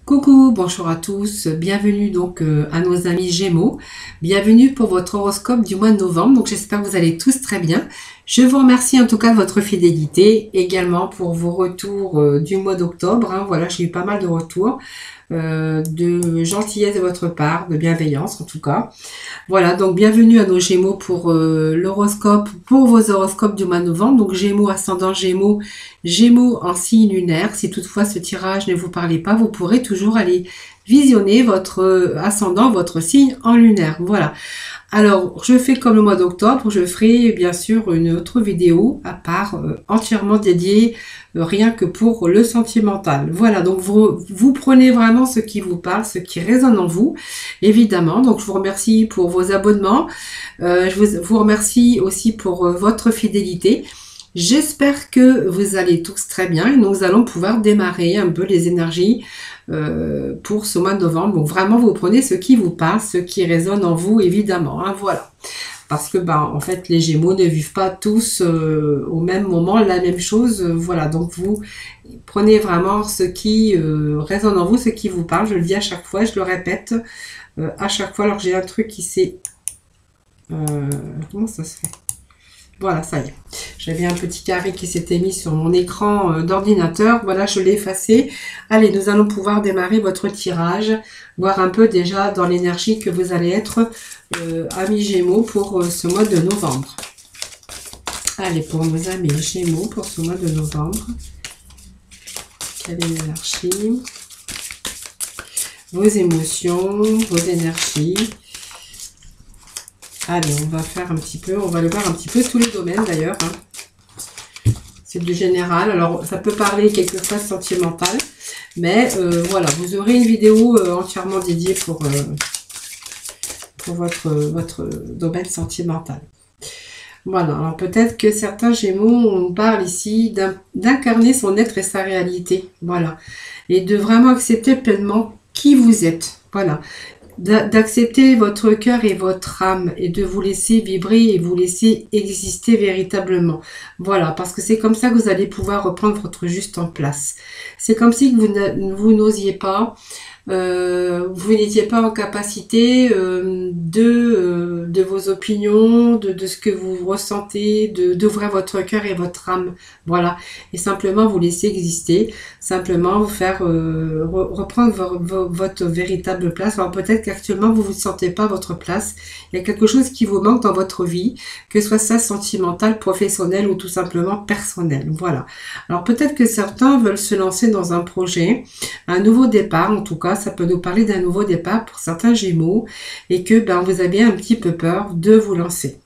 Coucou, bonjour à tous, bienvenue donc à nos amis Gémeaux, bienvenue pour votre horoscope du mois de novembre, donc j'espère que vous allez tous très bien. Je vous remercie en tout cas de votre fidélité, également pour vos retours du mois d'octobre, voilà, j'ai eu pas mal de retours, de gentillesse de votre part, de bienveillance en tout cas. Voilà, donc bienvenue à nos Gémeaux pour l'horoscope, pour vos horoscopes du mois de novembre. Donc Gémeaux, ascendant Gémeaux, Gémeaux en signe lunaire. Si toutefois ce tirage ne vous parlait pas, vous pourrez toujours aller visionner votre ascendant, votre signe en lunaire. Voilà. Alors, je fais comme le mois d'octobre, je ferai bien sûr une autre vidéo à part, entièrement dédiée rien que pour le sentimental. Voilà, donc vous prenez vraiment ce qui vous parle, ce qui résonne en vous, évidemment. Donc, je vous remercie pour vos abonnements. Je vous remercie aussi pour votre fidélité. J'espère que vous allez tous très bien et nous allons pouvoir démarrer un peu les énergies pour ce mois de novembre. Donc vraiment, vous prenez ce qui vous parle, ce qui résonne en vous, évidemment. Voilà. Parce que, en fait, les Gémeaux ne vivent pas tous au même moment la même chose. Voilà. Donc vous prenez vraiment ce qui résonne en vous, ce qui vous parle. Je le dis à chaque fois, je le répète à chaque fois. Alors j'ai un truc qui s'est... comment ça se fait ? Voilà, ça y est. J'avais un petit carré qui s'était mis sur mon écran d'ordinateur. Voilà, je l'ai effacé. Allez, nous allons pouvoir démarrer votre tirage. Voir un peu déjà dans l'énergie que vous allez être, amis Gémeaux, pour ce mois de novembre. Allez, pour nos amis Gémeaux, pour ce mois de novembre. Quelle est l'énergie? Vos émotions, vos énergies. Allez, on va faire un petit peu, on va le voir un petit peu tous les domaines d'ailleurs. C'est du général, alors ça peut parler quelquefois sentimental, mais voilà, vous aurez une vidéo entièrement dédiée pour votre domaine sentimental. Voilà, alors peut-être que certains Gémeaux, on parle ici d'incarner son être et sa réalité, voilà, et de vraiment accepter pleinement qui vous êtes, voilà. D'accepter votre cœur et votre âme et de vous laisser vibrer et vous laisser exister véritablement. Voilà, parce que c'est comme ça que vous allez pouvoir reprendre votre juste en place. C'est comme si vous n'osiez pas, vous n'étiez pas en capacité de vos opinions, de ce que vous ressentez, d'ouvrir votre cœur et votre âme. Voilà, et simplement vous laisser exister, simplement vous faire reprendre votre véritable place. Alors peut-être qu'actuellement vous ne vous sentez pas à votre place, il y a quelque chose qui vous manque dans votre vie, que ce soit ça sentimental, professionnel ou tout simplement personnel. Voilà, alors peut-être que certains veulent se lancer dans un projet, un nouveau départ en tout cas, ça peut nous parler d'un nouveau départ pour certains Gémeaux et que vous avez un petit peu peur de vous lancer.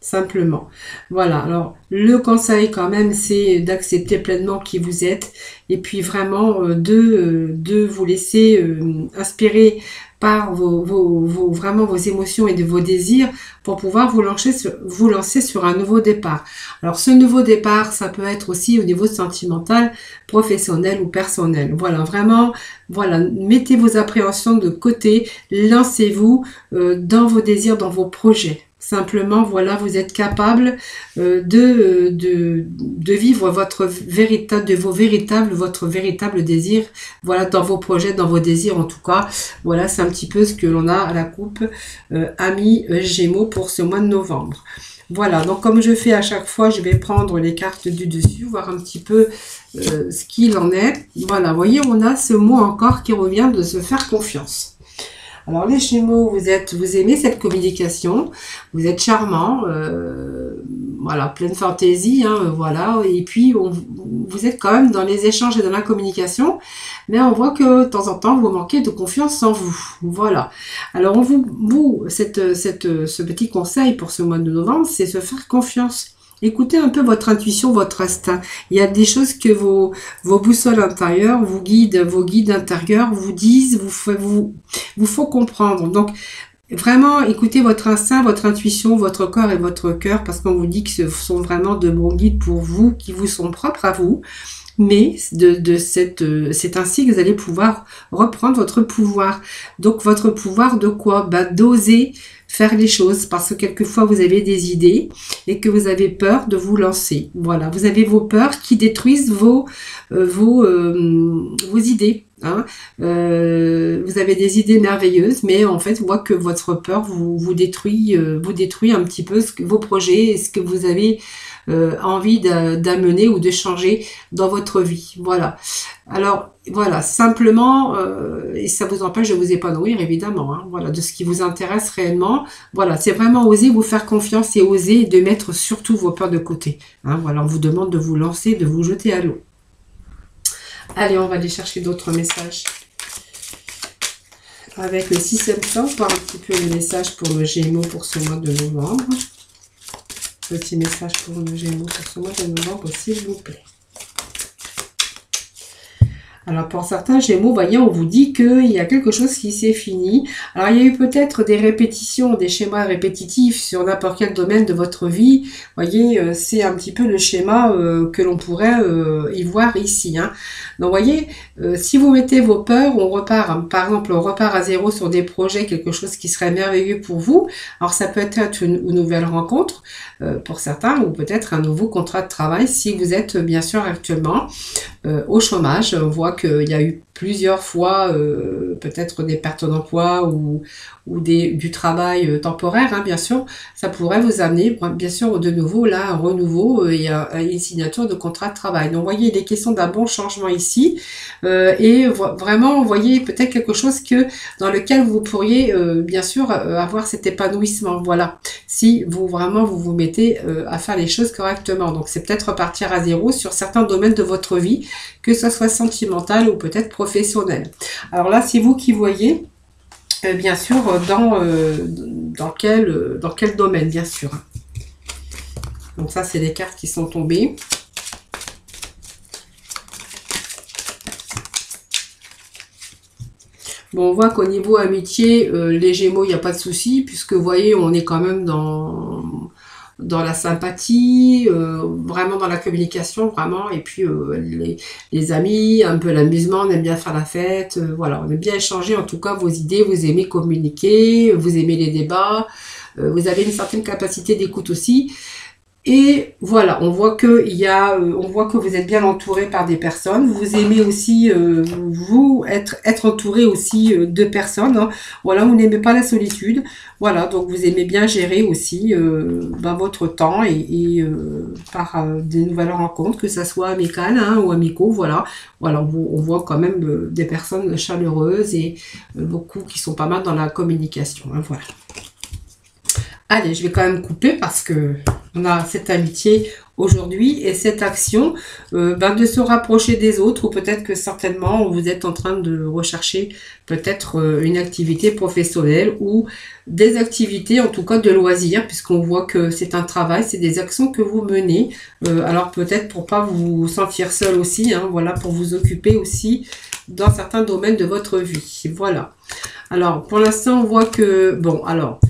Simplement. Voilà, alors le conseil quand même, c'est d'accepter pleinement qui vous êtes et puis vraiment de vous laisser inspirer par vraiment vos émotions et de vos désirs pour pouvoir vous lancer sur un nouveau départ. Alors ce nouveau départ, ça peut être aussi au niveau sentimental, professionnel ou personnel. Voilà, vraiment, voilà, mettez vos appréhensions de côté, lancez-vous dans vos désirs, dans vos projets. Simplement, voilà, vous êtes capable de vivre votre véritable désir, voilà, dans vos projets, dans vos désirs en tout cas. Voilà, c'est un petit peu ce que l'on a à la coupe, amis Gémeaux, pour ce mois de novembre. Voilà, donc comme je fais à chaque fois, je vais prendre les cartes du dessus, voir un petit peu ce qu'il en est. Voilà, vous voyez, on a ce mot encore qui revient de se faire confiance. Alors les Gémeaux, vous aimez cette communication, vous êtes charmant, voilà, pleine fantaisie, voilà, et puis vous êtes quand même dans les échanges et dans la communication, mais on voit que de temps en temps vous manquez de confiance en vous, voilà. Alors ce petit conseil pour ce mois de novembre, c'est se faire confiance. Écoutez un peu votre intuition, votre instinct. Il y a des choses que vos boussoles intérieures, vos guides intérieurs vous disent, vous faut comprendre. Donc, vraiment, écoutez votre instinct, votre intuition, votre corps et votre cœur, parce qu'on vous dit que ce sont vraiment de bons guides pour vous, qui vous sont propres à vous. Mais c'est ainsi que vous allez pouvoir reprendre votre pouvoir. Donc, votre pouvoir de quoi? D'oser faire les choses, parce que quelquefois vous avez des idées et que vous avez peur de vous lancer. Voilà, vous avez vos peurs qui détruisent vos idées. Hein. Vous avez des idées merveilleuses, mais en fait, on voit que votre peur vous détruit un petit peu vos projets et ce que vous avez envie d'amener ou de changer dans votre vie. Voilà. Alors, voilà, simplement, et ça vous empêche de vous épanouir, évidemment, hein, voilà, de ce qui vous intéresse réellement. Voilà, c'est vraiment oser vous faire confiance et oser de mettre surtout vos peurs de côté. Hein, voilà, on vous demande de vous lancer, de vous jeter à l'eau. Allez, on va aller chercher d'autres messages. Avec le 6e sens, voir un petit peu les messages pour le Gémeaux pour ce mois de novembre. Petit message pour le Gémeaux pour ce mois de novembre, s'il vous plaît. Alors pour certains Gémeaux, voyez, on vous dit qu'il y a quelque chose qui s'est fini. Alors il y a eu peut-être des répétitions, des schémas répétitifs sur n'importe quel domaine de votre vie. Voyez, c'est un petit peu le schéma que l'on pourrait y voir ici. Hein. Donc voyez, si vous mettez vos peurs, on repart, hein, par exemple, on repart à zéro sur des projets, quelque chose qui serait merveilleux pour vous. Alors ça peut être une nouvelle rencontre pour certains, ou peut-être un nouveau contrat de travail si vous êtes bien sûr actuellement au chômage. On voit qu'il y a eu plusieurs fois peut-être des pertes d'emploi ou du travail temporaire, hein, bien sûr. Ça pourrait vous amener, bien sûr, de nouveau, là, un renouveau et une signature de contrat de travail. Donc, vous voyez, il est question d'un bon changement ici. Et vraiment, vous voyez peut-être quelque chose dans lequel vous pourriez, bien sûr, avoir cet épanouissement. Voilà. Si vous vous mettez à faire les choses correctement. Donc, c'est peut-être repartir à zéro sur certains domaines de votre vie, que ce soit sentimental ou peut-être professionnel. Alors là, c'est vous qui voyez, bien sûr, dans quel domaine, bien sûr. Donc ça, c'est les cartes qui sont tombées. Bon, on voit qu'au niveau amitié, les Gémeaux, il n'y a pas de souci, puisque vous voyez, on est quand même dans la sympathie, vraiment dans la communication, vraiment, et puis les amis, un peu l'amusement, on aime bien faire la fête, voilà, on aime bien échanger en tout cas vos idées, vous aimez communiquer, vous aimez les débats, vous avez une certaine capacité d'écoute aussi. Et voilà, on voit que vous êtes bien entouré par des personnes. Vous aimez aussi être entouré aussi de personnes. Hein. Voilà, vous n'aimez pas la solitude. Voilà, donc vous aimez bien gérer aussi votre temps et par des nouvelles rencontres, que ça soit amicales hein, ou amicaux. Voilà, on voit quand même des personnes chaleureuses et beaucoup qui sont pas mal dans la communication. Hein, voilà. Allez, je vais quand même couper parce que on a cette amitié aujourd'hui et cette action de se rapprocher des autres, ou peut-être que certainement vous êtes en train de rechercher peut-être une activité professionnelle ou des activités en tout cas de loisirs, puisqu'on voit que c'est un travail, c'est des actions que vous menez. Alors peut-être pour pas vous sentir seul aussi, hein, voilà, pour vous occuper aussi dans certains domaines de votre vie. Voilà. Alors pour l'instant on voit que bon alors.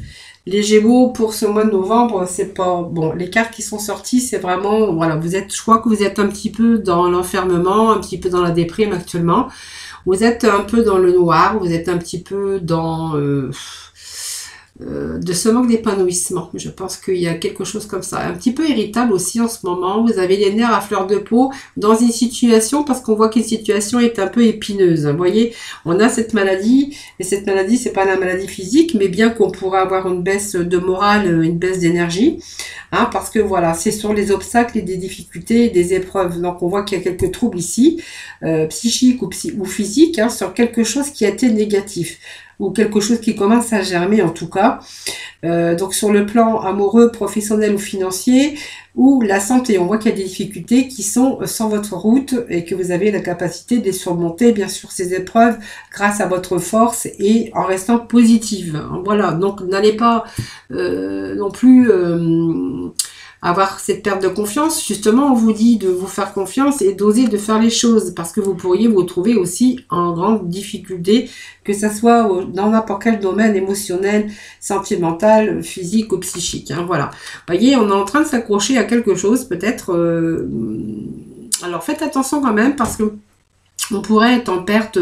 Les Gémeaux, pour ce mois de novembre, c'est pas... Bon, les cartes qui sont sorties, c'est vraiment... Voilà, je crois que vous êtes un petit peu dans l'enfermement, un petit peu dans la déprime actuellement. Vous êtes un peu dans le noir, vous êtes un petit peu dans... de ce manque d'épanouissement. Je pense qu'il y a quelque chose comme ça. Un petit peu irritable aussi en ce moment. Vous avez les nerfs à fleur de peau dans une situation, parce qu'on voit qu'une situation est un peu épineuse. Vous voyez, on a cette maladie, et cette maladie, c'est pas la maladie physique, mais bien qu'on pourrait avoir une baisse de morale, une baisse d'énergie, hein, parce que voilà, c'est sur les obstacles et des difficultés et des épreuves. Donc on voit qu'il y a quelques troubles ici, psychiques ou physiques, hein, sur quelque chose qui a été négatif, ou quelque chose qui commence à germer en tout cas. Donc sur le plan amoureux, professionnel ou financier, ou la santé, on voit qu'il y a des difficultés qui sont sur votre route et que vous avez la capacité de les surmonter, bien sûr, ces épreuves grâce à votre force et en restant positive. Voilà, donc n'allez pas non plus... avoir cette perte de confiance. Justement, on vous dit de vous faire confiance et d'oser de faire les choses, parce que vous pourriez vous trouver aussi en grande difficulté, que ça soit dans n'importe quel domaine émotionnel, sentimental, physique ou psychique. Hein, voilà. Vous voyez, on est en train de s'accrocher à quelque chose, peut-être... Alors faites attention quand même, parce que On pourrait être en perte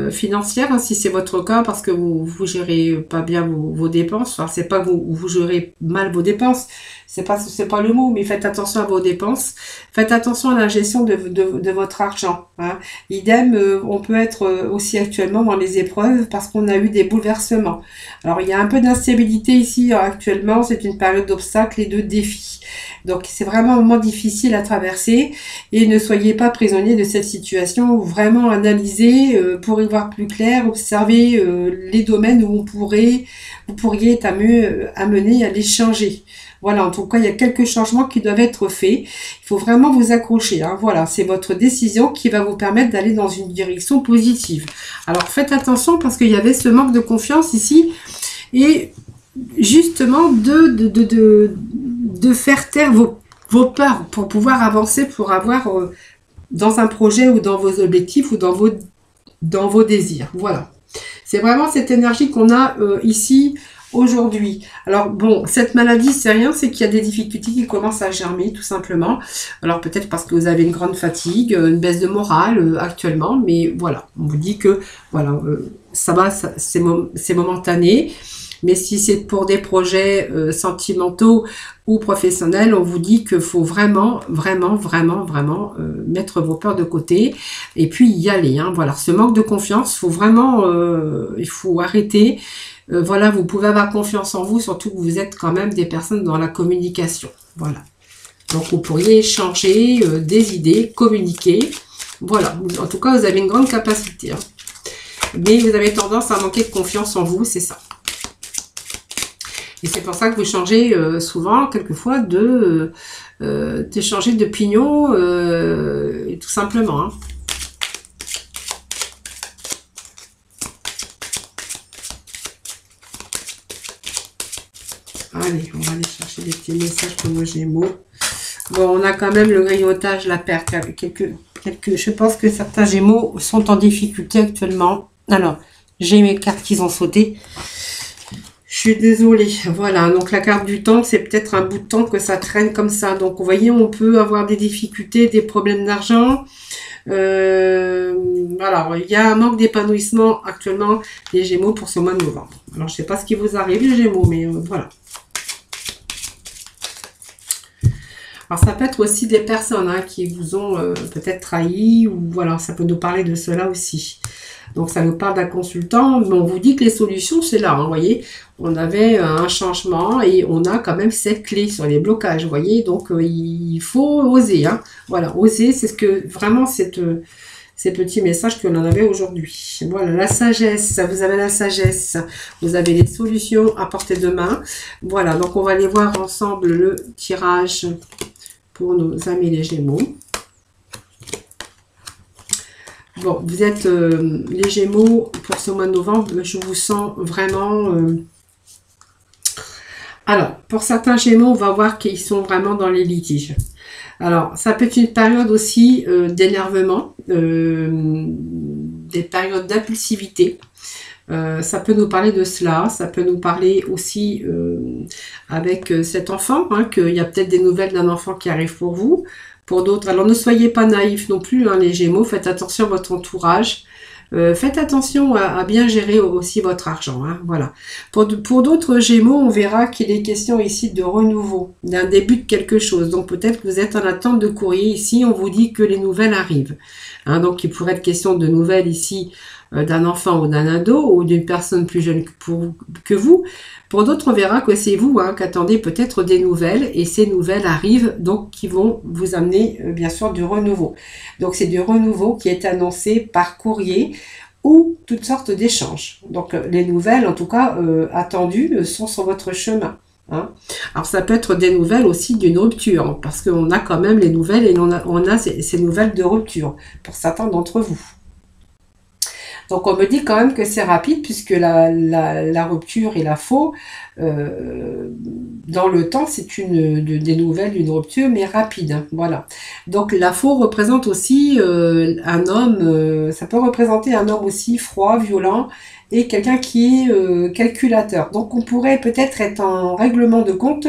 financière, hein, si c'est votre cas, parce que vous gérez pas bien vos dépenses. Enfin, c'est pas vous gérez mal vos dépenses, c'est pas le mot, mais faites attention à vos dépenses. Faites attention à la gestion de votre argent. Hein. Idem, on peut être aussi actuellement dans les épreuves parce qu'on a eu des bouleversements. Alors, il y a un peu d'instabilité ici actuellement, c'est une période d'obstacles et de défis. Donc, c'est vraiment un moment difficile à traverser et ne soyez pas prisonnier de cette situation. Vraiment analysez pour y voir plus clair, observez les domaines où vous pourriez être amené à les changer. Voilà, en tout cas, il y a quelques changements qui doivent être faits. Il faut vraiment vous accrocher. Hein. Voilà, c'est votre décision qui va vous permettre d'aller dans une direction positive. Alors, faites attention parce qu'il y avait ce manque de confiance ici et justement de faire taire vos peurs pour pouvoir avancer, pour avoir dans un projet ou dans vos objectifs ou dans vos désirs. Voilà. C'est vraiment cette énergie qu'on a ici aujourd'hui. Alors bon, cette maladie, c'est rien, c'est qu'il y a des difficultés qui commencent à germer, tout simplement. Alors peut-être parce que vous avez une grande fatigue, une baisse de morale actuellement, mais voilà, on vous dit que voilà, ça va, c'est momentané. Mais si c'est pour des projets sentimentaux ou professionnels, on vous dit qu'il faut vraiment mettre vos peurs de côté et puis y aller. Hein. Voilà, ce manque de confiance, faut vraiment, il faut arrêter. Voilà, vous pouvez avoir confiance en vous, surtout que vous êtes quand même des personnes dans la communication. Voilà. Donc vous pourriez échanger des idées, communiquer. Voilà, en tout cas, vous avez une grande capacité. Hein. Mais vous avez tendance à manquer de confiance en vous, c'est ça. Et c'est pour ça que vous changez souvent, quelquefois, de changer d'opinion, tout simplement. Hein. Allez, on va aller chercher des petits messages pour nos Gémeaux. Bon, on a quand même le grignotage, la perte. Je pense que certains Gémeaux sont en difficulté actuellement. Alors, j'ai mes cartes qui ont sauté. Je suis désolée. Voilà, donc la carte du temps, c'est peut-être un bout de temps que ça traîne comme ça. Donc, vous voyez, on peut avoir des difficultés, des problèmes d'argent. Voilà, il y a un manque d'épanouissement actuellement des Gémeaux pour ce mois de novembre. Alors, je ne sais pas ce qui vous arrive, les Gémeaux, mais voilà. Alors, ça peut être aussi des personnes hein, qui vous ont peut-être trahi, ou voilà, ça peut nous parler de cela aussi. Donc, ça nous parle d'un consultant, mais on vous dit que les solutions, c'est là, hein, vous voyez. On avait un changement et on a quand même cette clé sur les blocages, vous voyez. Donc, il faut oser, hein. Voilà, oser, c'est ce que, vraiment, ces petits messages que l'on avait aujourd'hui. Voilà, la sagesse, vous avez la sagesse, vous avez les solutions à portée de main. Voilà, donc on va aller voir ensemble le tirage pour nos amis les Gémeaux. Bon, vous êtes les Gémeaux pour ce mois de novembre, je vous sens vraiment... Alors, pour certains Gémeaux, on va voir qu'ils sont vraiment dans les litiges. Alors, ça peut être une période aussi d'énervement, des périodes d'impulsivité. Ça peut nous parler de cela, ça peut nous parler aussi avec cet enfant, hein, qu'il y a peut-être des nouvelles d'un enfant qui arrive pour vous. Pour d'autres, alors ne soyez pas naïfs non plus, hein, les Gémeaux, faites attention à votre entourage. Faites attention à bien gérer aussi votre argent. Hein, voilà. Pour d'autres Gémeaux, on verra qu'il est question ici de renouveau, d'un début de quelque chose. Donc peut-être que vous êtes en attente de courrier. Ici, on vous dit que les nouvelles arrivent. Hein, donc il pourrait être question de nouvelles ici d'un enfant ou d'un ado ou d'une personne plus jeune que vous. Pour d'autres, on verra que c'est vous hein, qui attendez peut-être des nouvelles et ces nouvelles arrivent donc qui vont vous amener bien sûr du renouveau. Donc c'est du renouveau qui est annoncé par courrier ou toutes sortes d'échanges. Donc les nouvelles en tout cas attendues sont sur votre chemin. Hein. Alors ça peut être des nouvelles aussi d'une rupture hein, parce qu'on a quand même les nouvelles et on a ces nouvelles de rupture pour certains d'entre vous. Donc on me dit quand même que c'est rapide puisque la rupture et la faux dans le temps, c'est des nouvelles d'une rupture, mais rapide. Hein, voilà. Donc la faux représente aussi un homme, ça peut représenter un homme aussi froid, violent, et quelqu'un qui est calculateur. Donc on pourrait peut-être être en règlement de compte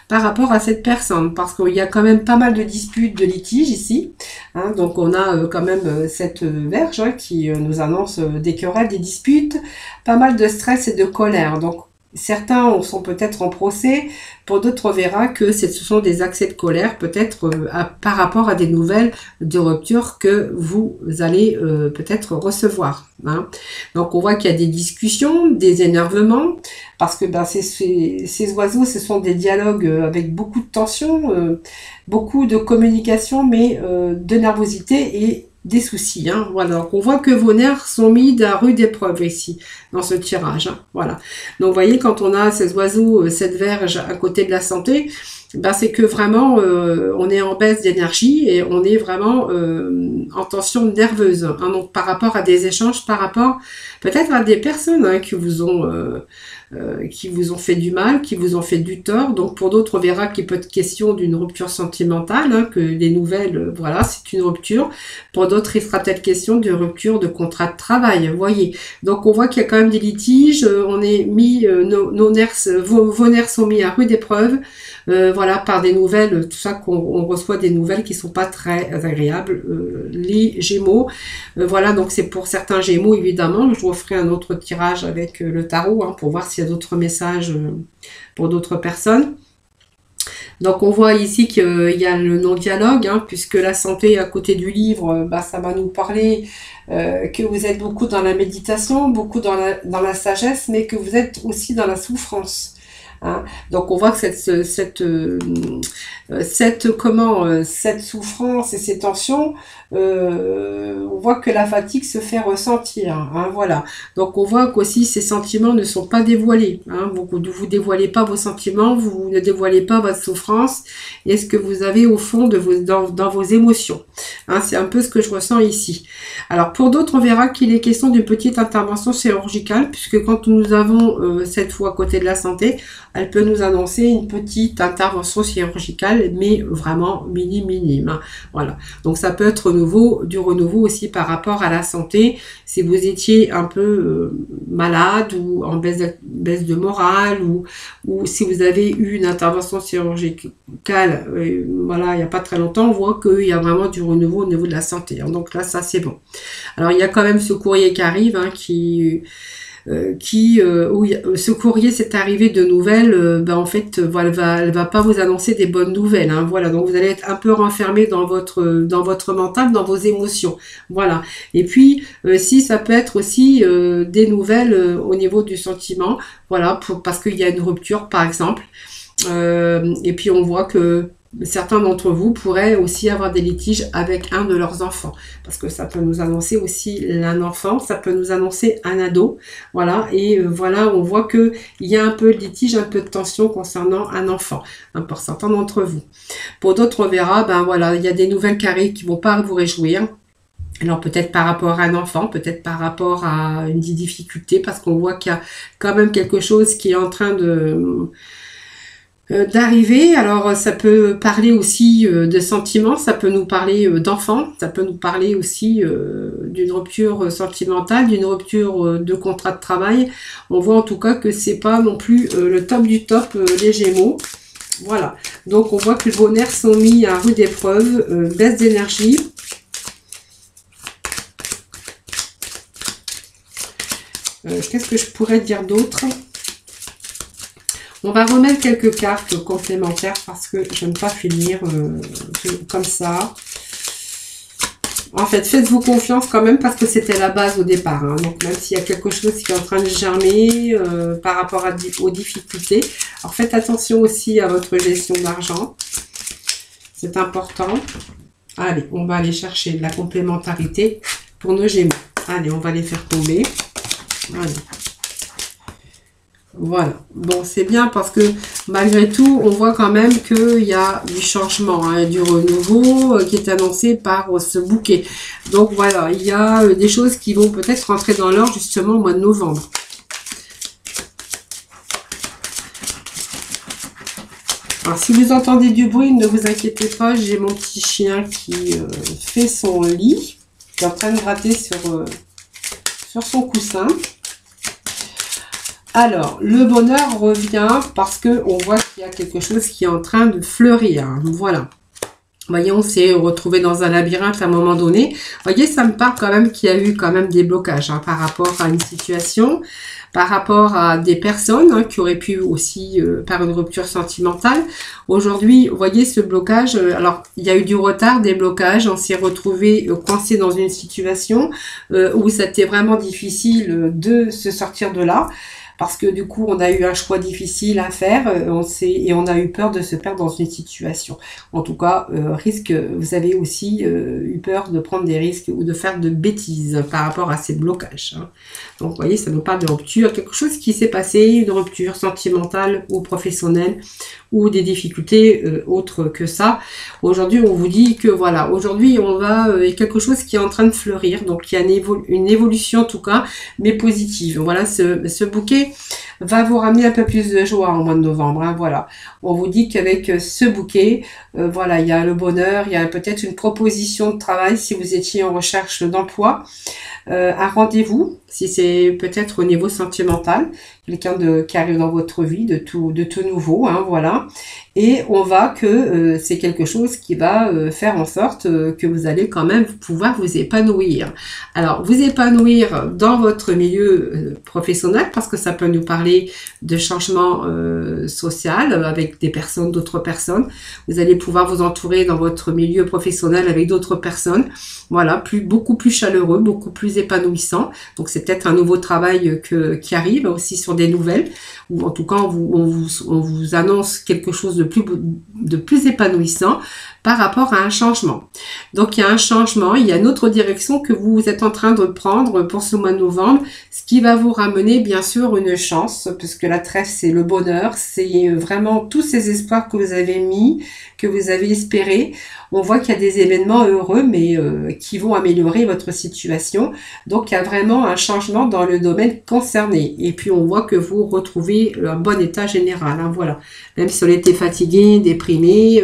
par rapport à cette personne, parce qu'il y a quand même pas mal de disputes, de litiges ici. Hein, donc on a quand même cette verge hein, qui nous annonce des querelles, des disputes, pas mal de stress et de colère. Donc certains sont peut-être en procès, pour d'autres on verra que ce sont des accès de colère, peut-être par rapport à des nouvelles de rupture que vous allez peut-être recevoir. Hein. Donc on voit qu'il y a des discussions, des énervements, parce que ben, ces oiseaux, ce sont des dialogues avec beaucoup de tension, beaucoup de communication, mais de nervosité et des soucis. Hein, voilà. Donc on voit que vos nerfs sont mis à rude épreuve ici, dans ce tirage. Hein, voilà. Donc vous voyez, quand on a ces oiseaux, cette verge à côté de la santé, ben, c'est que vraiment on est en baisse d'énergie et on est vraiment en tension nerveuse. Hein, donc par rapport à des échanges, par rapport peut-être à des personnes hein, qui vous ont fait du mal, qui vous ont fait du tort. Donc pour d'autres, on verra qu'il peut être question d'une rupture sentimentale, hein, que les nouvelles, voilà, c'est une rupture. Pour d'autres, il sera peut-être question de rupture de contrat de travail, vous voyez. Donc on voit qu'il y a quand même des litiges, on est mis, vos nerfs sont mis à rude épreuve, voilà, par des nouvelles, tout ça qu'on reçoit des nouvelles qui sont pas très agréables, les Gémeaux. Voilà, donc c'est pour certains Gémeaux, évidemment. Je vous ferai un autre tirage avec le tarot, hein, pour voir s'il y a d'autres messages pour d'autres personnes. Donc on voit ici qu'il y a le non-dialogue, hein, puisque la santé à côté du livre, bah, ça va nous parler que vous êtes beaucoup dans la méditation, beaucoup dans la sagesse, mais que vous êtes aussi dans la souffrance. Hein. Donc on voit que cette souffrance et ces tensions, on voit que la fatigue se fait ressentir. Hein, voilà. Donc on voit qu'aussi ces sentiments ne sont pas dévoilés. Hein, vous ne dévoilez pas vos sentiments, vous ne dévoilez pas votre souffrance et ce que vous avez au fond dans vos émotions. Hein, c'est un peu ce que je ressens ici. Alors pour d'autres, on verra qu'il est question d'une petite intervention chirurgicale, puisque quand nous avons cette fois à côté de la santé, elle peut nous annoncer une petite intervention chirurgicale, mais vraiment minime. Hein, voilà. Donc ça peut être du renouveau aussi par rapport à la santé. Si vous étiez un peu malade ou en baisse de morale, ou si vous avez eu une intervention chirurgicale, voilà, il n'y a pas très longtemps, on voit qu'il y a vraiment du renouveau au niveau de la santé. Hein, donc là, ça c'est bon. Alors il y a quand même ce courrier qui arrive, hein, ce courrier, cette arrivée de nouvelles, ben en fait, voilà, elle va pas vous annoncer des bonnes nouvelles. Hein, voilà, donc vous allez être un peu renfermé dans votre mental, dans vos émotions. Voilà. Et puis, si ça peut être aussi des nouvelles au niveau du sentiment, voilà, parce qu'il y a une rupture, par exemple. Et puis on voit que certains d'entre vous pourraient aussi avoir des litiges avec un de leurs enfants, parce que ça peut nous annoncer aussi un enfant, ça peut nous annoncer un ado, voilà, et voilà, on voit que il y a un peu de litige, un peu de tension concernant un enfant, hein, pour certains d'entre vous. Pour d'autres, on verra, ben voilà, il y a des nouvelles qui arrivent qui vont pas vous réjouir. Alors peut-être par rapport à un enfant, peut-être par rapport à une difficulté, parce qu'on voit qu'il y a quand même quelque chose qui est en train d'arriver. Alors ça peut parler aussi de sentiments, ça peut nous parler d'enfants, ça peut nous parler aussi d'une rupture sentimentale, d'une rupture de contrat de travail. On voit en tout cas que c'est pas non plus le top du top les Gémeaux. Voilà, donc on voit que vos nerfs sont mis à rude épreuve, baisse d'énergie. Qu'est-ce que je pourrais dire d'autre ? On va remettre quelques cartes complémentaires parce que je n'aime pas finir comme ça. En fait, faites-vous confiance quand même parce que c'était la base au départ. Hein. Donc, même s'il y a quelque chose qui est en train de germer par rapport aux difficultés. Alors, faites attention aussi à votre gestion d'argent. C'est important. Allez, on va aller chercher de la complémentarité pour nos Gémeaux. Allez, on va les faire tomber. Allez. Voilà, bon c'est bien parce que malgré tout on voit quand même qu'il y a du changement, hein, du renouveau qui est annoncé par ce bouquet. Donc voilà, il y a des choses qui vont peut-être rentrer dans l'ordre justement au mois de novembre. Alors, si vous entendez du bruit, ne vous inquiétez pas, j'ai mon petit chien qui fait son lit. Il est en train de gratter sur son coussin. Alors, le bonheur revient parce qu'on voit qu'il y a quelque chose qui est en train de fleurir. Voilà. Vous voyez, on s'est retrouvé dans un labyrinthe à un moment donné. Vous voyez, ça me parle quand même qu'il y a eu quand même des blocages hein, par rapport à une situation, par rapport à des personnes hein, qui auraient pu aussi, par une rupture sentimentale. Aujourd'hui, vous voyez ce blocage, alors il y a eu du retard, des blocages, on s'est retrouvé coincé dans une situation où c'était vraiment difficile de se sortir de là. Parce que du coup, on a eu un choix difficile à faire, et on a eu peur de se perdre dans une situation. En tout cas, vous avez aussi eu peur de prendre des risques ou de faire de bêtises par rapport à ces blocages. Hein. Donc, vous voyez, ça nous parle de rupture, quelque chose qui s'est passé, une rupture sentimentale ou professionnelle, ou des difficultés autres que ça. Aujourd'hui, on vous dit que voilà, aujourd'hui, on va quelque chose qui est en train de fleurir, donc il y a une évolution en tout cas, mais positive. Voilà, ce bouquet va vous ramener un peu plus de joie en mois de novembre. Hein, voilà, on vous dit qu'avec ce bouquet, voilà, il y a le bonheur, il y a peut-être une proposition de travail si vous étiez en recherche d'emploi, un rendez-vous si c'est peut-être au niveau sentimental, quelqu'un qui arrive dans votre vie de tout nouveau, hein, voilà. Et on voit que c'est quelque chose qui va faire en sorte que vous allez quand même pouvoir vous épanouir. Alors, vous épanouir dans votre milieu professionnel, parce que ça peut nous parler de changement social avec des personnes, d'autres personnes. Vous allez pouvoir vous entourer dans votre milieu professionnel avec d'autres personnes. Voilà, beaucoup plus chaleureux, beaucoup plus épanouissant. Donc, c'est peut-être un nouveau travail qui arrive aussi sur des nouvelles, ou en tout cas, on vous annonce quelque chose de plus épanouissant par rapport à un changement. Donc, il y a un changement, il y a une autre direction que vous êtes en train de prendre pour ce mois de novembre, ce qui va vous ramener, bien sûr, une chance, puisque la trèfle, c'est le bonheur, c'est vraiment tous ces espoirs que vous avez mis, que vous avez espérés. On voit qu'il y a des événements heureux, mais qui vont améliorer votre situation. Donc, il y a vraiment un changement dans le domaine concerné. Et puis, on voit que vous retrouvez un bon état général. Hein, voilà. Même si on était fatigué, déprimé,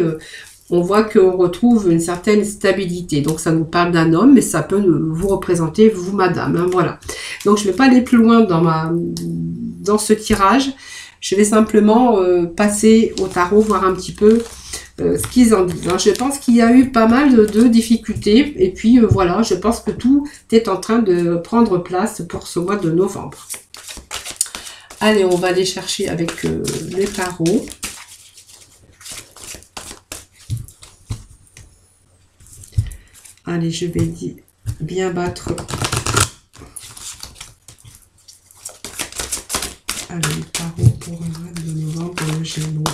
on voit qu'on retrouve une certaine stabilité. Donc, ça nous parle d'un homme, mais ça peut vous représenter, vous, madame. Hein, voilà. Donc, je ne vais pas aller plus loin dans ce tirage. Je vais simplement passer au tarot, voir un petit peu ce qu'ils en disent. Hein. Je pense qu'il y a eu pas mal de difficultés. Et puis, voilà, je pense que tout est en train de prendre place pour ce mois de novembre. Allez, on va aller chercher avec les tarots. Allez, je vais bien battre. Allez, les tarots pour le mois de novembre, le Gémeaux.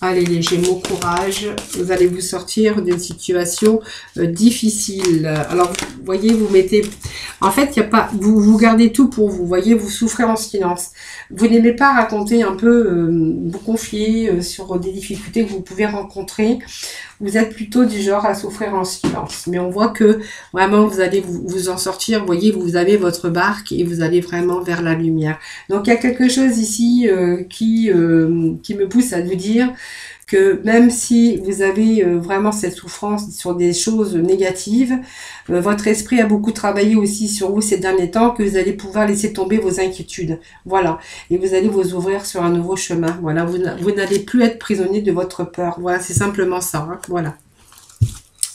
Allez, les Gémeaux, courage. Vous allez vous sortir d'une situation difficile. Alors, vous voyez, vous mettez... En fait, il y a pas... Vous gardez tout pour vous. Vous voyez, vous souffrez en silence. Vous n'aimez pas raconter un peu, vous confier sur des difficultés que vous pouvez rencontrer. Vous êtes plutôt du genre à souffrir en silence. Mais on voit que vraiment, vous allez vous en sortir. Vous voyez, vous avez votre barque et vous allez vraiment vers la lumière. Donc, il y a quelque chose ici qui me pousse à vous dire que même si vous avez vraiment cette souffrance sur des choses négatives, votre esprit a beaucoup travaillé aussi sur vous ces derniers temps, que vous allez pouvoir laisser tomber vos inquiétudes. Voilà. Et vous allez vous ouvrir sur un nouveau chemin. Voilà. Vous n'allez plus être prisonnier de votre peur. Voilà. C'est simplement ça. Hein. Voilà.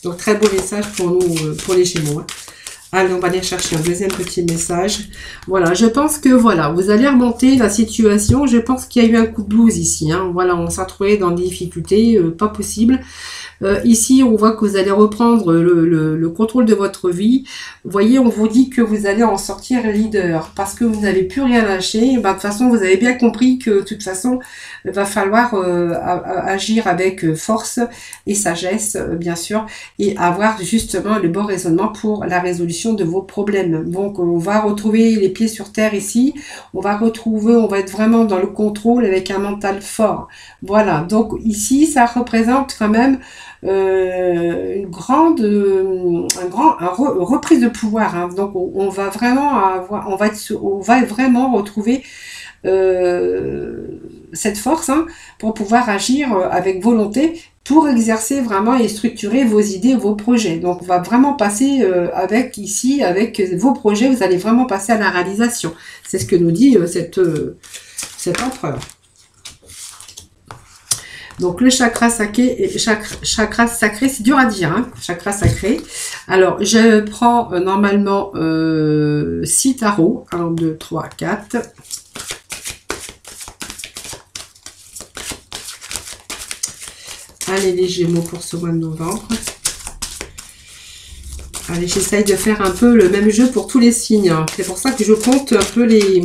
Donc, très beau message pour nous, pour les Gémeaux. Hein. Allez, on va aller chercher un deuxième petit message. Voilà, je pense que voilà, vous allez remonter la situation. Je pense qu'il y a eu un coup de blues ici. Hein. Voilà, on s'est retrouvé dans des difficultés, pas possible. Ici, on voit que vous allez reprendre le contrôle de votre vie. Vous voyez, on vous dit que vous allez en sortir leader parce que vous n'avez plus rien lâché. Ben, de toute façon, vous avez bien compris que de toute façon, il va falloir agir avec force et sagesse, bien sûr, et avoir justement le bon raisonnement pour la résolution de vos problèmes. Donc, on va retrouver les pieds sur terre ici. On va être vraiment dans le contrôle avec un mental fort. Voilà. Donc, ici, ça représente quand même reprise de pouvoir. Hein. Donc on va vraiment avoir, on va vraiment retrouver cette force, hein, pour pouvoir agir avec volonté, pour exercer vraiment et structurer vos idées, vos projets. Donc on va vraiment passer avec vos projets, vous allez vraiment passer à la réalisation. C'est ce que nous dit cet empereur. Donc le chakra sacré, c'est dur à dire, hein, chakra sacré. Alors je prends normalement 6 tarots, 1, 2, 3, 4. Allez les Gémeaux pour ce mois de novembre. Allez, j'essaye de faire un peu le même jeu pour tous les signes. Hein. C'est pour ça que je compte un peu les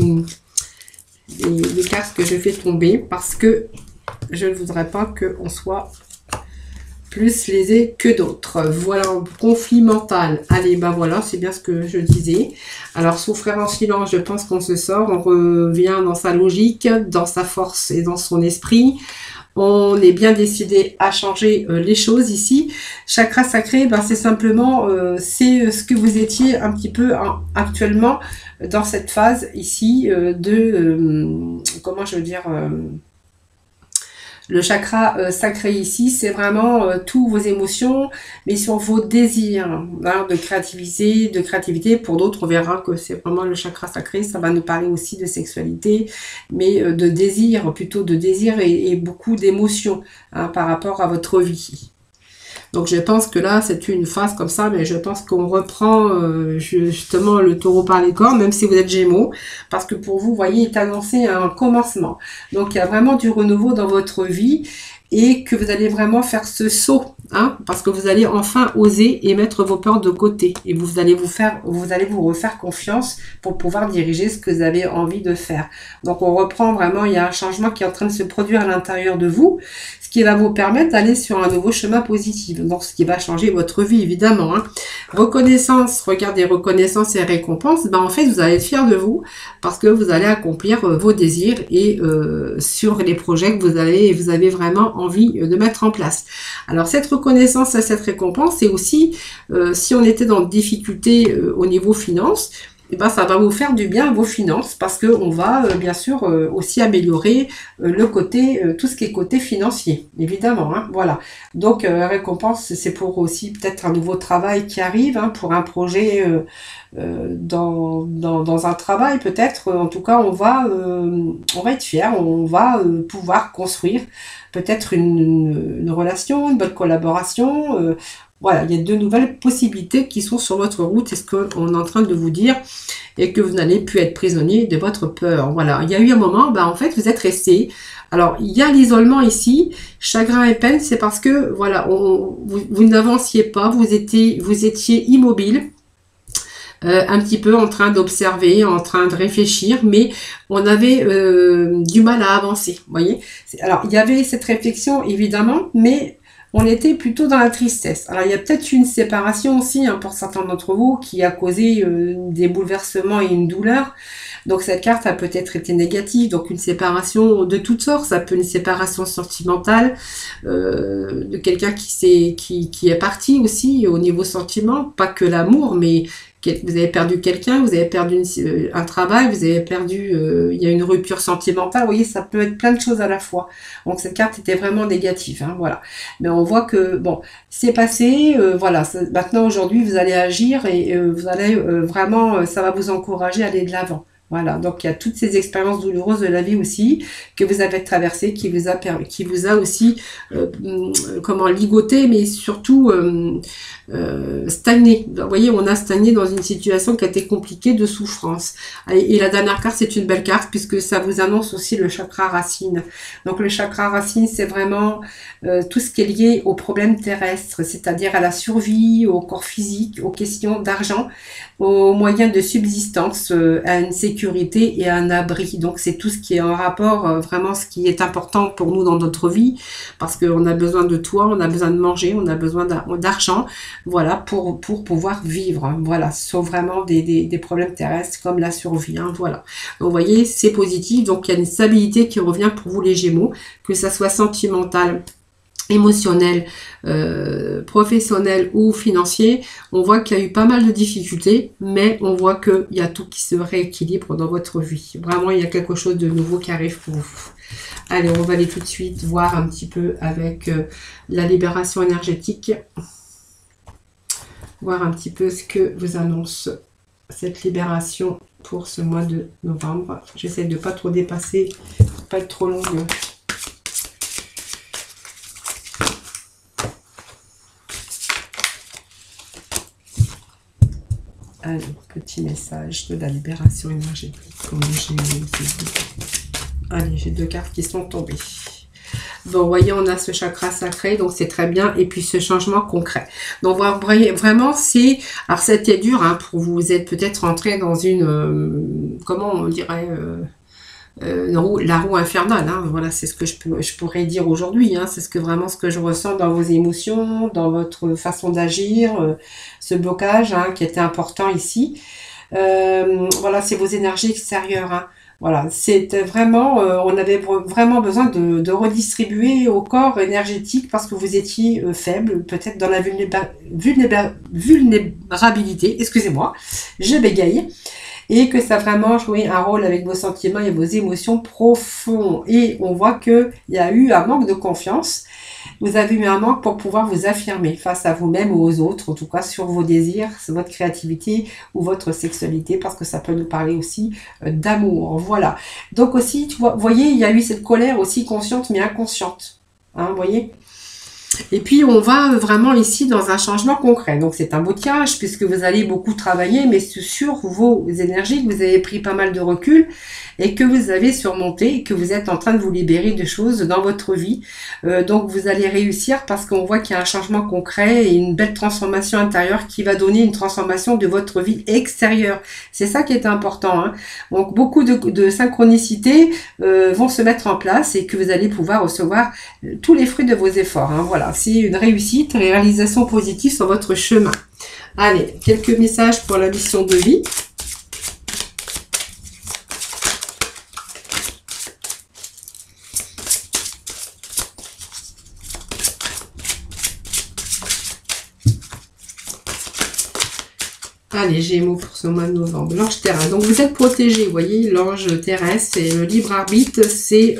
cartes que je fais tomber, parce que je ne voudrais pas qu'on soit plus lésé que d'autres. Voilà, un conflit mental. Allez, ben voilà, c'est bien ce que je disais. Alors, souffrir en silence, je pense qu'on se sort. On revient dans sa logique, dans sa force et dans son esprit. On est bien décidé à changer les choses ici. Chakra sacré, ben, c'est simplement c'est ce que vous étiez un petit peu actuellement dans cette phase ici comment je veux dire, le chakra sacré ici, c'est vraiment tous vos émotions, mais sur vos désirs, hein, de créativité. Pour d'autres, on verra que c'est vraiment le chakra sacré. Ça va nous parler aussi de sexualité, mais de désir, plutôt de désir et beaucoup d'émotions, hein, par rapport à votre vie. Donc je pense que là, c'est une phase comme ça, mais je pense qu'on reprend justement le taureau par les cornes, même si vous êtes Gémeaux, parce que pour vous, vous voyez, il est annoncé un commencement. Donc il y a vraiment du renouveau dans votre vie et que vous allez vraiment faire ce saut, hein, parce que vous allez enfin oser et mettre vos peurs de côté. Et vous allez vous refaire confiance pour pouvoir diriger ce que vous avez envie de faire. Donc on reprend vraiment, il y a un changement qui est en train de se produire à l'intérieur de vous, ce qui va vous permettre d'aller sur un nouveau chemin positif. Donc ce qui va changer votre vie, évidemment. Hein. Reconnaissance, regardez, reconnaissance et récompense, ben en fait vous allez être fier de vous parce que vous allez accomplir vos désirs et sur les projets que vous avez vraiment envie de mettre en place. Alors cette reconnaissance et cette récompense, c'est aussi si on était dans des difficultés au niveau finance, et ben ça va vous faire du bien à vos finances parce que on va bien sûr aussi améliorer le côté tout ce qui est côté financier, évidemment, hein, voilà. Donc récompense, c'est pour aussi peut-être un nouveau travail qui arrive, hein, pour un projet dans un travail peut-être. En tout cas, on va être fier, on va pouvoir construire peut-être une relation, une bonne collaboration. Voilà, il y a de nouvelles possibilités qui sont sur votre route, c'est ce qu'on est en train de vous dire, et que vous n'allez plus être prisonnier de votre peur. Voilà, il y a eu un moment, en fait, vous êtes resté. Alors, il y a l'isolement ici, chagrin et peine, c'est parce que, voilà, vous n'avanciez pas, vous étiez immobile, un petit peu en train d'observer, en train de réfléchir, mais on avait du mal à avancer, vous voyez. Alors, il y avait cette réflexion, évidemment, mais on était plutôt dans la tristesse. Alors, il y a peut-être une séparation aussi, hein, pour certains d'entre vous, qui a causé des bouleversements et une douleur. Donc, cette carte a peut-être été négative. Donc, une séparation de toutes sortes. Ça peut être une séparation sentimentale de quelqu'un qui est parti aussi au niveau sentiment. Pas que l'amour, mais vous avez perdu quelqu'un, vous avez perdu un travail, vous avez perdu, il y a une rupture sentimentale, vous voyez, ça peut être plein de choses à la fois. Donc cette carte était vraiment négative, hein, voilà. Mais on voit que, bon, c'est passé, voilà, maintenant aujourd'hui vous allez agir et vous allez vraiment, ça va vous encourager à aller de l'avant. Voilà, donc il y a toutes ces expériences douloureuses de la vie aussi que vous avez traversées, qui vous a aussi ligoté, mais surtout stagné. Vous voyez, on a stagné dans une situation qui a été compliquée de souffrance. Et la dernière carte, c'est une belle carte puisque ça vous annonce aussi le chakra racine. Donc le chakra racine, c'est vraiment tout ce qui est lié aux problèmes terrestres, c'est-à-dire à la survie, au corps physique, aux questions d'argent, aux moyens de subsistance, à une sécurité et à un abri. Donc c'est tout ce qui est en rapport, vraiment ce qui est important pour nous dans notre vie, parce qu'on a besoin de toit, on a besoin de manger, on a besoin d'argent, voilà, pour pouvoir vivre. Hein, voilà, ce sont vraiment des problèmes terrestres comme la survie. Hein, voilà. Donc vous voyez, c'est positif. Donc il y a une stabilité qui revient pour vous les Gémeaux, que ça soit sentimental, émotionnel, professionnel ou financier, on voit qu'il y a eu pas mal de difficultés, mais on voit qu'il y a tout qui se rééquilibre dans votre vie. Vraiment, il y a quelque chose de nouveau qui arrive pour vous. Allez, on va aller tout de suite voir un petit peu avec la libération énergétique. Voir un petit peu ce que vous annonce cette libération pour ce mois de novembre. J'essaie de ne pas trop dépasser, pas être trop longue. Allez, petit message de la libération énergétique. Allez, j'ai 2 cartes qui sont tombées. Bon, vous voyez, on a ce chakra sacré, donc c'est très bien. Et puis ce changement concret. Donc vraiment, c'est... Alors c'était dur hein, pour vous. Vous êtes peut-être rentré dans une... comment on dirait la roue infernale. Hein, voilà, c'est ce que je pourrais dire aujourd'hui. Hein, c'est vraiment ce que je ressens dans vos émotions, dans votre façon d'agir. Ce blocage hein, qui était important ici. Voilà, c'est vos énergies extérieures. Hein. Voilà, c'était vraiment, on avait vraiment besoin de redistribuer au corps énergétique parce que vous étiez faible, peut-être dans la vulnérabilité, excusez-moi, je bégaye, et que ça a vraiment joué un rôle avec vos sentiments et vos émotions profonds. Et on voit qu'il y a eu un manque de confiance. Vous avez eu un manque pour pouvoir vous affirmer face à vous-même ou aux autres, en tout cas sur vos désirs, sur votre créativité ou votre sexualité, parce que ça peut nous parler aussi d'amour. Voilà. Donc aussi, vous voyez, il y a eu cette colère aussi consciente mais inconsciente. Hein, vous voyez ? Et puis, on va vraiment ici dans un changement concret. Donc, c'est un beau tirage puisque vous allez beaucoup travailler, mais sur vos énergies, que vous avez pris pas mal de recul et que vous avez surmonté et que vous êtes en train de vous libérer de choses dans votre vie. Donc, vous allez réussir parce qu'on voit qu'il y a un changement concret et une belle transformation intérieure qui va donner une transformation de votre vie extérieure. C'est ça qui est important. Hein. Donc, beaucoup de synchronicités vont se mettre en place et que vous allez pouvoir recevoir tous les fruits de vos efforts. Hein. Voilà, c'est une réussite, réalisation positive sur votre chemin. Allez, quelques messages pour la mission de vie. Allez, Gémeaux pour ce mois de novembre. L'ange terrestre. Donc vous êtes protégé, vous voyez, l'ange terrestre et le libre arbitre, c'est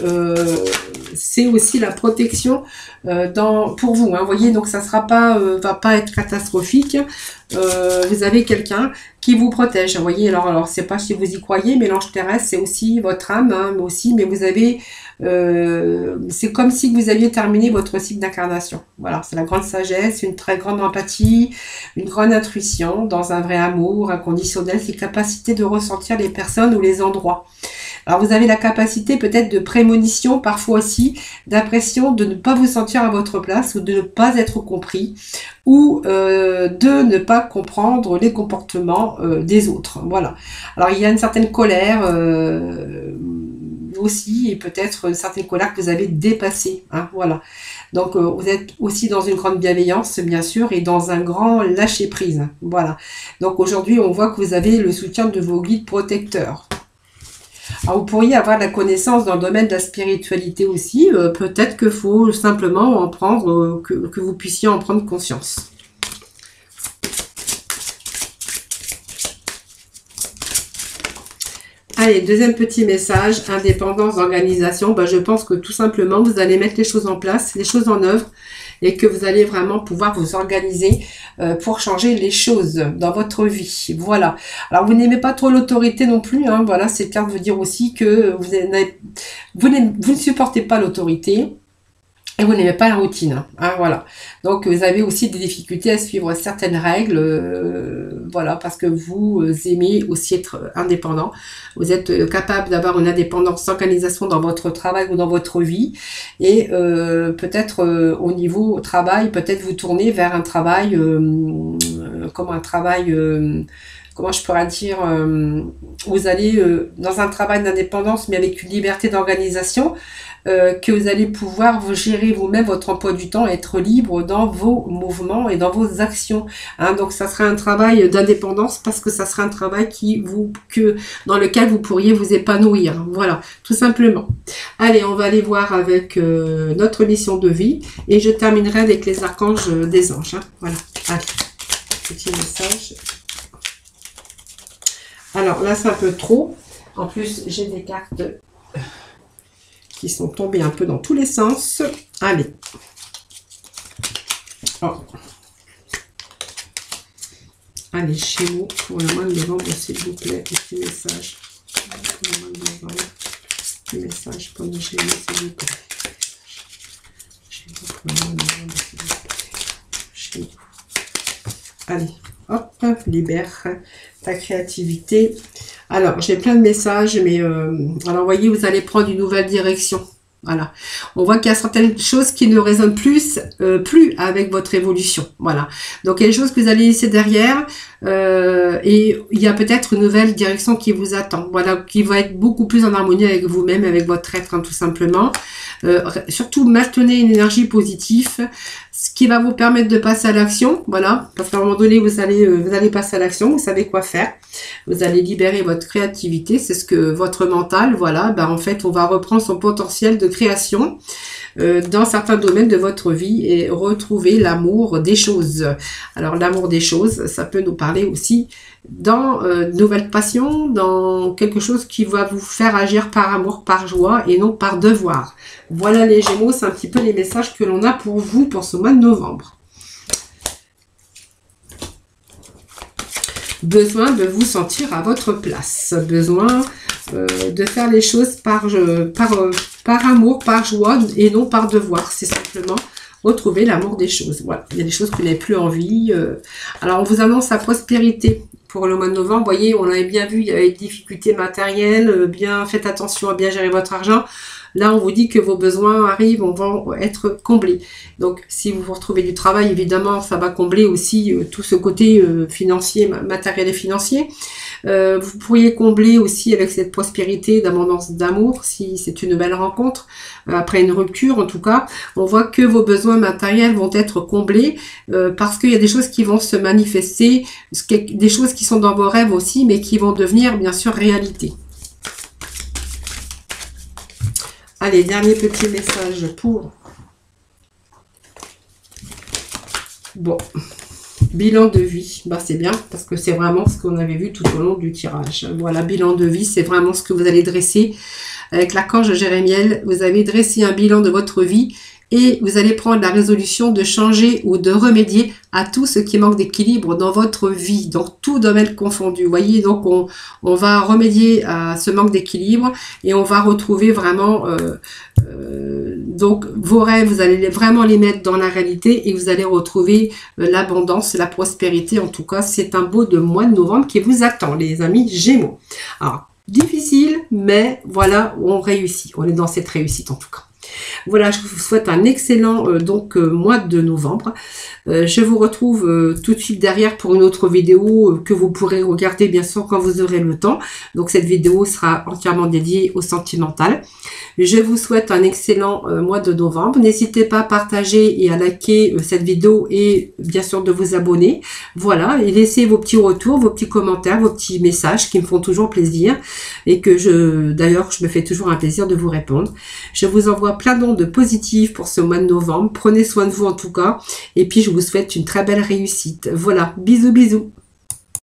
aussi la protection pour vous. Hein, vous voyez, donc ça sera pas, va pas être catastrophique. Vous avez quelqu'un qui vous protège. Vous voyez, alors c'est pas si vous y croyez, mais l'ange terrestre, c'est aussi votre âme, hein, mais vous avez c'est comme si vous aviez terminé votre cycle d'incarnation. Voilà, c'est la grande sagesse, une très grande empathie, une grande intuition dans un vrai amour inconditionnel, c'est capacité de ressentir les personnes ou les endroits. Alors vous avez la capacité peut-être de prémonition, parfois aussi d'impression de ne pas vous sentir à votre place ou de ne pas être compris ou de ne pas comprendre les comportements des autres. Voilà. Alors il y a une certaine colère aussi et peut-être une certaine colère que vous avez dépassée. Hein, voilà. Donc vous êtes aussi dans une grande bienveillance bien sûr et dans un grand lâcher prise. Voilà. Donc aujourd'hui on voit que vous avez le soutien de vos guides protecteurs. Alors, vous pourriez avoir la connaissance dans le domaine de la spiritualité aussi. Peut-être qu'il faut simplement en prendre, que vous puissiez en prendre conscience. Allez, deuxième petit message, indépendance d'organisation. Ben, je pense que tout simplement, vous allez mettre les choses en place, les choses en œuvre, et que vous allez vraiment pouvoir vous organiser pour changer les choses dans votre vie. Voilà. Alors, vous n'aimez pas trop l'autorité non plus. Hein. Voilà, cette carte veut dire aussi que vous ne supportez pas l'autorité. Et vous n'aimez pas la routine, hein, voilà. Donc vous avez aussi des difficultés à suivre certaines règles, voilà, parce que vous aimez aussi être indépendant. Vous êtes capable d'avoir une indépendance d'organisation dans votre travail ou dans votre vie, et peut-être au niveau travail, peut-être vous tourner vers un travail comme un travail comment je pourrais dire, vous allez dans un travail d'indépendance, mais avec une liberté d'organisation, que vous allez pouvoir vous gérer vous-même votre emploi du temps, être libre dans vos mouvements et dans vos actions. Hein, donc ça sera un travail d'indépendance parce que ça sera un travail dans lequel vous pourriez vous épanouir. Voilà, tout simplement. Allez, on va aller voir avec notre mission de vie et je terminerai avec les archanges des anges. Hein. Voilà, allez, petit message. Alors là, c'est un peu trop. En plus, j'ai des cartes qui sont tombées un peu dans tous les sens. Allez. Oh. Allez, Gémeaux, pour le mois de novembre, s'il vous plaît, petit message. Pour le mois de novembre, petit message pour les Gémeaux, s'il vous plaît. Gémeaux, pour le mois de novembre, s'il vous plaît. Gémeaux. Allez, hop, libère ta créativité. Alors, j'ai plein de messages, mais alors, vous voyez, vous allez prendre une nouvelle direction. Voilà. On voit qu'il y a certaines choses qui ne résonnent plus avec votre évolution. Voilà. Donc, il y a des choses que vous allez laisser derrière et il y a peut-être une nouvelle direction qui vous attend. Voilà, qui va être beaucoup plus en harmonie avec vous-même, avec votre être, hein, tout simplement. Surtout, maintenez une énergie positive, ce qui va vous permettre de passer à l'action. Voilà, parce qu'à un moment donné, vous allez passer à l'action, vous savez quoi faire. Vous allez libérer votre créativité, c'est ce que votre mental, voilà, ben en fait, on va reprendre son potentiel de création dans certains domaines de votre vie et retrouver l'amour des choses. Alors, l'amour des choses, ça peut nous parler aussi dans de nouvelles passions, dans quelque chose qui va vous faire agir par amour, par joie et non par devoir. Voilà les Gémeaux, c'est un petit peu les messages que l'on a pour vous pour ce mois de novembre. Besoin de vous sentir à votre place. Besoin de faire les choses par amour, par joie et non par devoir. C'est simplement retrouver l'amour des choses. Voilà, il y a des choses que vous n'avez plus envie. Alors, on vous annonce la prospérité pour le mois de novembre. Vous voyez, on avait bien vu, il y avait des difficultés matérielles. Bien, faites attention à bien gérer votre argent. Là, on vous dit que vos besoins arrivent, vont être comblés. Donc, si vous retrouvez du travail, évidemment, ça va combler aussi tout ce côté financier, matériel et financier. Vous pourriez combler aussi avec cette prospérité d'abondance d'amour, si c'est une belle rencontre, après une rupture en tout cas. On voit que vos besoins matériels vont être comblés parce qu'il y a des choses qui vont se manifester, des choses qui sont dans vos rêves aussi, mais qui vont devenir bien sûr réalité. Allez, dernier petit message pour... Bon, bilan de vie, bah, c'est bien parce que c'est vraiment ce qu'on avait vu tout au long du tirage. Voilà, bilan de vie, c'est vraiment ce que vous allez dresser. Avec l'archange Jérémiel, vous avez dressé un bilan de votre vie et vous allez prendre la résolution de changer ou de remédier à tout ce qui manque d'équilibre dans votre vie, dans tout domaine confondu. Vous voyez, donc on va remédier à ce manque d'équilibre et on va retrouver vraiment... donc vos rêves, vous allez vraiment les mettre dans la réalité et vous allez retrouver l'abondance, la prospérité. En tout cas, c'est un beau mois de novembre qui vous attend, les amis Gémeaux. Alors, difficile, mais voilà, on réussit. On est dans cette réussite en tout cas. Voilà, je vous souhaite un excellent mois de novembre. Je vous retrouve tout de suite derrière pour une autre vidéo que vous pourrez regarder bien sûr quand vous aurez le temps. Donc cette vidéo sera entièrement dédiée au sentimental. Je vous souhaite un excellent mois de novembre. N'hésitez pas à partager et à liker cette vidéo et bien sûr de vous abonner. Voilà, et laissez vos petits retours, vos petits commentaires, vos petits messages qui me font toujours plaisir et que d'ailleurs, je me fais toujours un plaisir de vous répondre. Je vous envoie plein d'ondes positives pour ce mois de novembre. Prenez soin de vous en tout cas. Et puis, je vous souhaite une très belle réussite. Voilà, bisous, bisous.